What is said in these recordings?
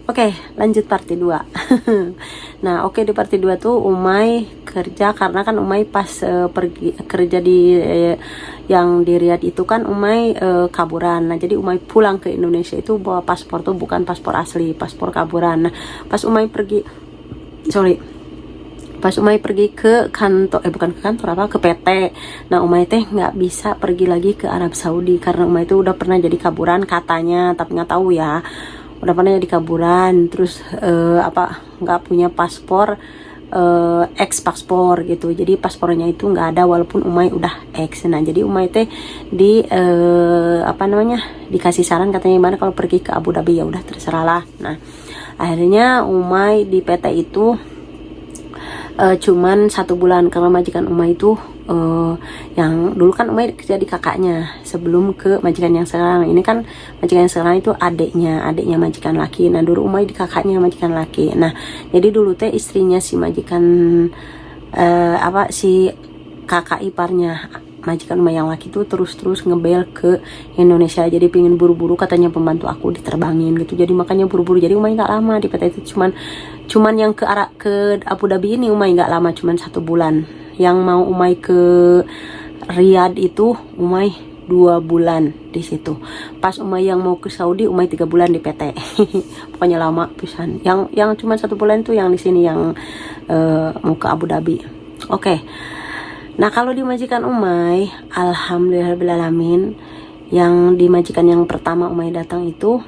Oke, lanjut party 2. Nah, oke, di party 2 tuh Umay kerja karena kan Umay pas pergi kerja di yang di Riyadh itu kan Umay kaburan. Nah, jadi Umay pulang ke Indonesia itu bawa paspor tuh bukan paspor asli, paspor kaburan. Nah, pas Umay pergi pas Umay pergi ke kantor, bukan ke kantor, apa, ke PT. Nah, Umay teh nggak bisa pergi lagi ke Arab Saudi karena Umay itu udah pernah jadi kaburan katanya, tapi nggak tahu ya. Udah pernah jadi kaburan, terus nggak punya paspor, ex paspor gitu. Jadi paspornya itu nggak ada walaupun Umay udah ex. Nah, jadi Umay teh dikasih saran katanya gimana kalau pergi ke Abu Dhabi. Ya udah, terserah lah. Nah, akhirnya Umay di PT itu cuman 1 bulan karena majikan Umay itu yang dulu kan Umay kerja di kakaknya sebelum ke majikan yang sekarang. Ini kan majikan yang sekarang itu adiknya majikan laki. Nah, dulu Umay di kakaknya majikan laki. Nah, jadi dulu teh istrinya si majikan si kakak iparnya majikan Umay yang laki tuh terus ngebel ke Indonesia. Jadi pingin buru-buru, katanya pembantu aku diterbangin gitu. Jadi makanya buru-buru. Jadi Umay nggak lama di PT itu, cuman yang ke Abu Dhabi ini Umay nggak lama, cuman 1 bulan. Yang mau Umay ke Riyadh itu Umay 2 bulan di situ. Pas Umay yang mau ke Saudi Umay 3 bulan di PT. Pokoknya lama pisan. Yang cuman 1 bulan tuh yang di sini yang mau ke Abu Dhabi. Oke. Nah, kalau di majikan Umay, alhamdulillahirrahmanirrahim, yang di majikan yang pertama Umay datang itu,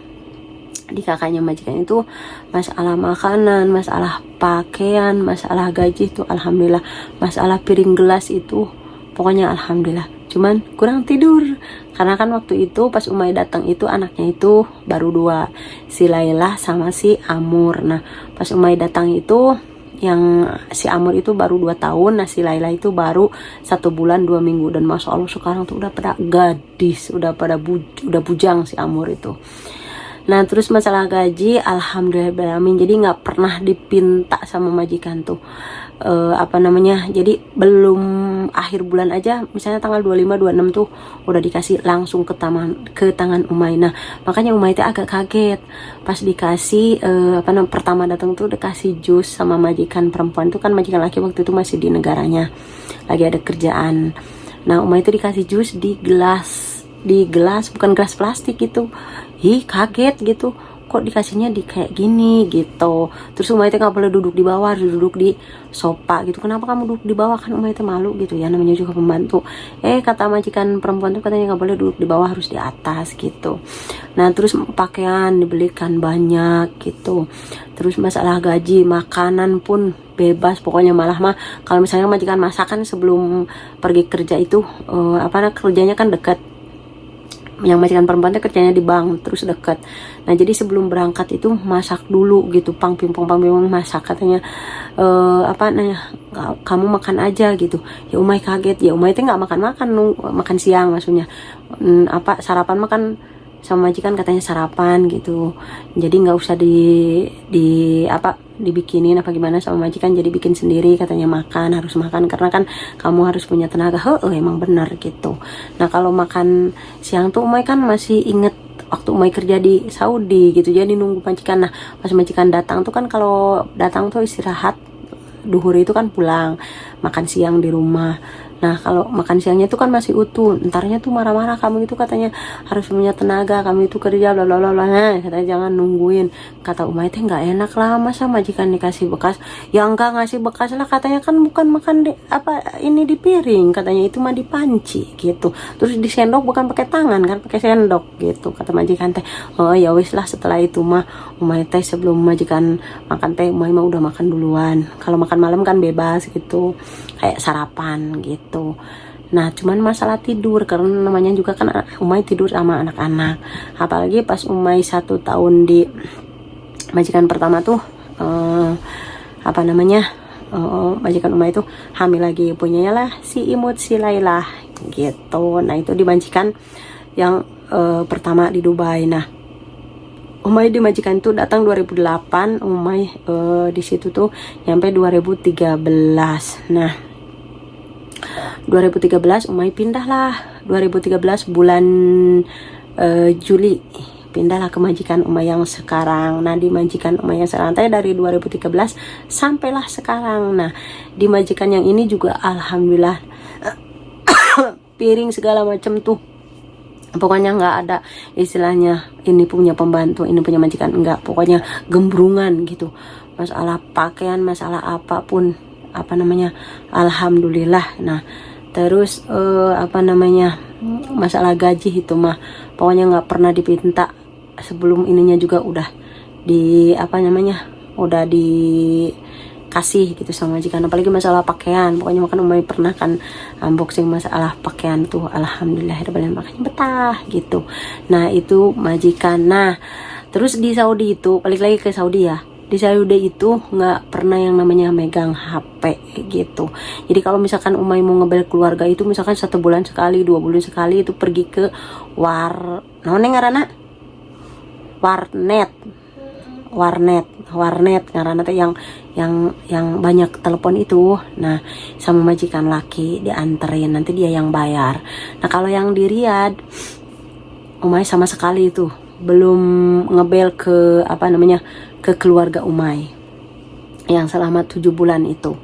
di kakaknya majikan itu, masalah makanan, masalah pakaian, masalah gaji itu alhamdulillah, masalah piring gelas itu pokoknya alhamdulillah. Cuman kurang tidur karena kan waktu itu pas Umay datang itu anaknya itu baru 2, si Lailah sama si Amur. Nah, pas Umay datang itu yang si Amur itu baru 2 tahun, nah si Laila itu baru 1 bulan 2 minggu. Dan masya Allah sekarang tuh udah pada gadis, udah bujang si Amur itu. Nah, terus masalah gaji alhamdulillah, jadi nggak pernah dipinta sama majikan tuh jadi belum akhir bulan aja, misalnya tanggal 25 26 tuh udah dikasih langsung ke tangan Umay. Nah, makanya Umay itu agak kaget pas dikasih pertama datang tuh dikasih jus sama majikan perempuan tuh, kan majikan laki waktu itu masih di negaranya lagi ada kerjaan. Nah, Umay itu dikasih jus di gelas bukan gelas plastik gitu. Kaget gitu, kok dikasihnya di kayak gini gitu. Terus Umay itu nggak boleh duduk di bawah, harus duduk di sofa gitu. Kenapa kamu duduk di bawah? Kan Umay itu malu gitu ya, namanya juga pembantu. Kata majikan perempuan tuh katanya nggak boleh duduk di bawah, harus di atas gitu. Nah, terus pakaian dibelikan banyak gitu. Terus masalah gaji, makanan pun bebas pokoknya. Malah mah kalau misalnya majikan masakan sebelum pergi kerja itu kerjanya kan dekat. Yang majikan perempuan itu kerjanya di bank, terus dekat. Nah, jadi sebelum berangkat itu masak dulu gitu, pang pimpong masak, katanya kamu makan aja gitu. Ya Umay kaget, ya Umay itu nggak makan siang maksudnya. Sarapan makan sama majikan katanya sarapan gitu. Jadi nggak usah dibikinin apa gimana sama majikan, jadi bikin sendiri katanya. Harus makan karena kan kamu harus punya tenaga. Emang benar gitu. Nah, kalau makan siang tuh Umay kan masih inget waktu Umay kerja di Saudi gitu, jadi nunggu majikan. Nah, pas majikan datang tuh kan, kalau datang tuh istirahat duhur itu kan pulang, makan siang di rumah. Nah, kalau makan siangnya itu kan masih utuh, entarnya tuh marah-marah, kamu itu katanya harus punya tenaga, kamu itu kerja bla bla bla. Nah, katanya jangan nungguin. Kata Umay teh nggak enak lah, masa majikan dikasih bekas. Ya enggak ngasih bekas lah, katanya kan bukan makan ini di piring, katanya itu mah di panci gitu. Terus di sendok bukan pakai tangan kan, pakai sendok gitu, kata majikan teh. Oh ya wis lah, setelah itu mah Umay teh sebelum majikan makan teh Umay mah udah makan duluan. Kalau makan malam kan bebas gitu, kayak sarapan gitu. Nah, cuman masalah tidur, karena namanya juga kan Umay tidur sama anak-anak. Apalagi pas Umay 1 tahun di majikan pertama tuh majikan Umay itu hamil lagi, punya lah si imut si Lailah gitu. Nah, itu di majikan yang pertama di Dubai. Nah, Umay di majikan itu datang 2008, Umay di situ tuh nyampe 2013. Nah, 2013 Umay pindah lah, 2013 bulan Juli pindahlah ke majikan Umay yang sekarang. Nah di majikan Umay yang sekarang teh dari 2013 sampailah sekarang. Nah di majikan yang ini juga alhamdulillah piring segala macam tuh pokoknya nggak ada istilahnya ini punya pembantu, ini punya majikan, enggak, pokoknya gembrungan gitu. Masalah pakaian, masalah apapun, apa namanya, alhamdulillah. Nah terus apa namanya, masalah gaji itu mah pokoknya nggak pernah dipinta. Sebelum ininya juga udah di apa namanya, udah dikasih gitu sama majikan. Apalagi masalah pakaian, pokoknya makan Umay pernah kan unboxing masalah pakaian tuh, alhamdulillah makanya betah gitu. Nah itu majikan. Nah terus di Saudi itu, balik lagi ke Saudi ya, di Saudi itu nggak pernah yang namanya megang HP gitu. Jadi kalau misalkan Umay mau ngebel keluarga itu, misalkan 1 bulan sekali, 2 bulan sekali itu pergi ke warnet karena teh yang banyak telepon itu. Nah sama majikan laki dianterin, nanti dia yang bayar. Nah kalau yang di Riyadh Umay sama sekali itu belum ngebel ke apa namanya, ke keluarga Umay yang selama 7 bulan itu.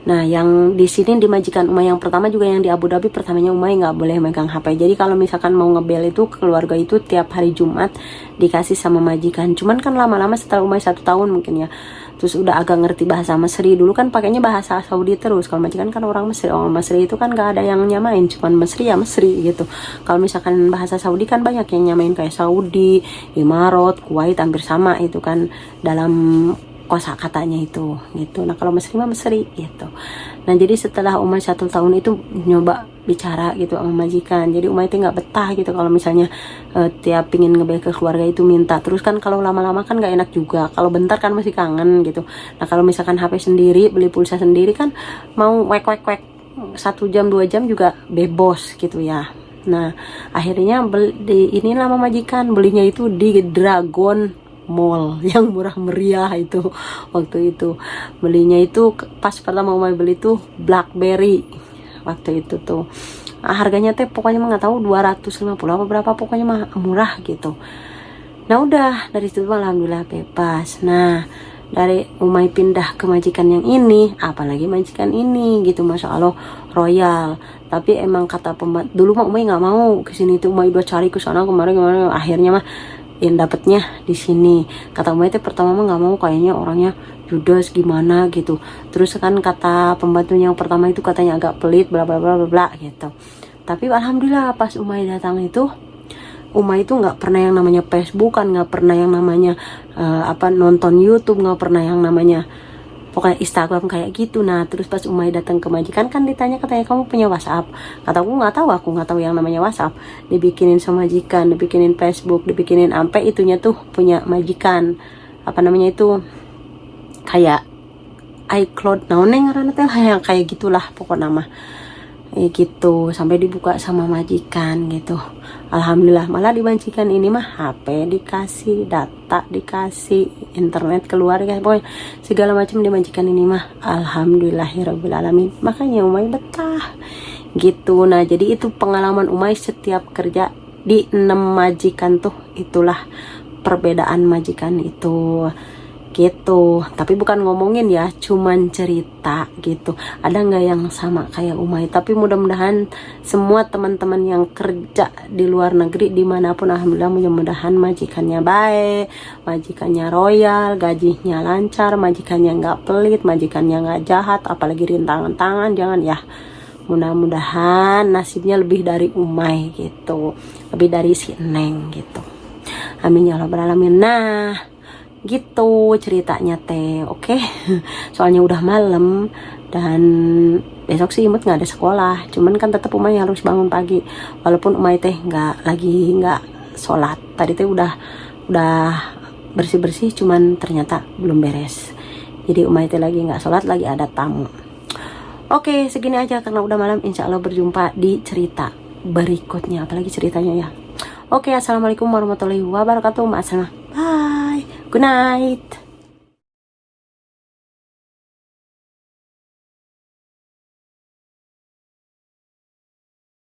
Nah yang di sini di majikan Umay yang pertama juga yang di Abu Dhabi, pertamanya Umay nggak boleh megang HP. Jadi kalau misalkan mau ngebel itu ke keluarga itu tiap hari Jumat dikasih sama majikan. Cuman kan lama-lama setelah Umay 1 tahun mungkin ya, terus udah agak ngerti bahasa Mesri. Dulu kan pakainya bahasa Saudi terus. Kalau majikan kan orang Mesri, orang Mesri itu kan nggak ada yang nyamain, cuman Mesri ya Mesri gitu. Kalau misalkan bahasa Saudi kan banyak yang nyamain, kayak Saudi, Imarat, Kuwait, hampir sama itu kan dalam kosa katanya itu gitu. Nah kalau Mesri mah Mesri gitu. Nah jadi setelah Umay 1 tahun itu nyoba bicara gitu sama majikan. Jadi Umay itu nggak betah gitu kalau misalnya tiap pingin ngebel ke keluarga itu minta terus kan. Kalau lama-lama kan nggak enak juga, kalau bentar kan masih kangen gitu. Nah kalau misalkan HP sendiri, beli pulsa sendiri kan mau wek 1 jam 2 jam juga bebas gitu ya. Nah akhirnya ini lama majikan belinya itu di Dragon Mall yang murah meriah itu. Waktu itu belinya itu pas pertama Umay beli tuh BlackBerry waktu itu tuh. Harganya teh pokoknya nggak tahu 250 apa berapa, pokoknya mah murah gitu. Nah udah dari situ alhamdulillah bebas. Nah dari Umay pindah ke majikan yang ini, apalagi majikan ini gitu, masya Allah royal. Tapi emang kata pembantu dulu mah Umay nggak mau kesini tuh, Umay udah cari ke sana kemarin gimana, akhirnya mah yang dapetnya di sini. Kata Umay itu pertama mah nggak mau, kayaknya orangnya judes gimana gitu. Terus kan kata pembantunya yang pertama itu katanya agak pelit bla bla bla bla gitu. Tapi alhamdulillah pas Umay datang itu, Umay itu nggak pernah yang namanya Facebook, kan nggak pernah yang namanya nonton YouTube, nggak pernah yang namanya pokoknya Instagram kayak gitu. Nah terus pas Umay datang ke majikan kan ditanya, katanya kamu punya WhatsApp. Kata aku nggak tahu yang namanya WhatsApp. Dibikinin sama majikan, dibikinin Facebook, dibikinin ampe itunya tuh punya majikan, apa namanya itu kayak iCloud, naoneng ngaranna teh kayak gitulah pokoknya mah gitu, sampai dibuka sama majikan gitu. Alhamdulillah malah di majikan ini mah HP dikasih, data dikasih, internet keluarga, pokoknya segala macam di majikan ini mah alhamdulillahirabbil alamin. Makanya Umay betah gitu. Nah jadi itu pengalaman Umay setiap kerja di 6 majikan tuh, itulah perbedaan majikan itu gitu. Tapi bukan ngomongin ya, cuman cerita gitu. Ada nggak yang sama kayak Umay? Tapi mudah-mudahan semua teman-teman yang kerja di luar negeri dimanapun, alhamdulillah mudah-mudahan majikannya baik, majikannya royal, gajinya lancar, majikannya nggak pelit, majikannya nggak jahat, apalagi rintangan tangan, jangan ya. Mudah-mudahan nasibnya lebih dari Umay gitu, lebih dari si Neng gitu. Amin ya rabbal alamin. Nah gitu ceritanya teh, oke. Soalnya udah malam dan besok sih Imut nggak ada sekolah, cuman kan tetap Umay harus bangun pagi, walaupun Umay teh nggak sholat. Tadi teh udah bersih, cuman ternyata belum beres. Jadi Umay teh lagi nggak sholat, lagi ada tamu. Oke, segini aja karena udah malam. Insya Allah berjumpa di cerita berikutnya, apalagi ceritanya ya. Oke, assalamualaikum warahmatullahi wabarakatuh. Bye. Good night.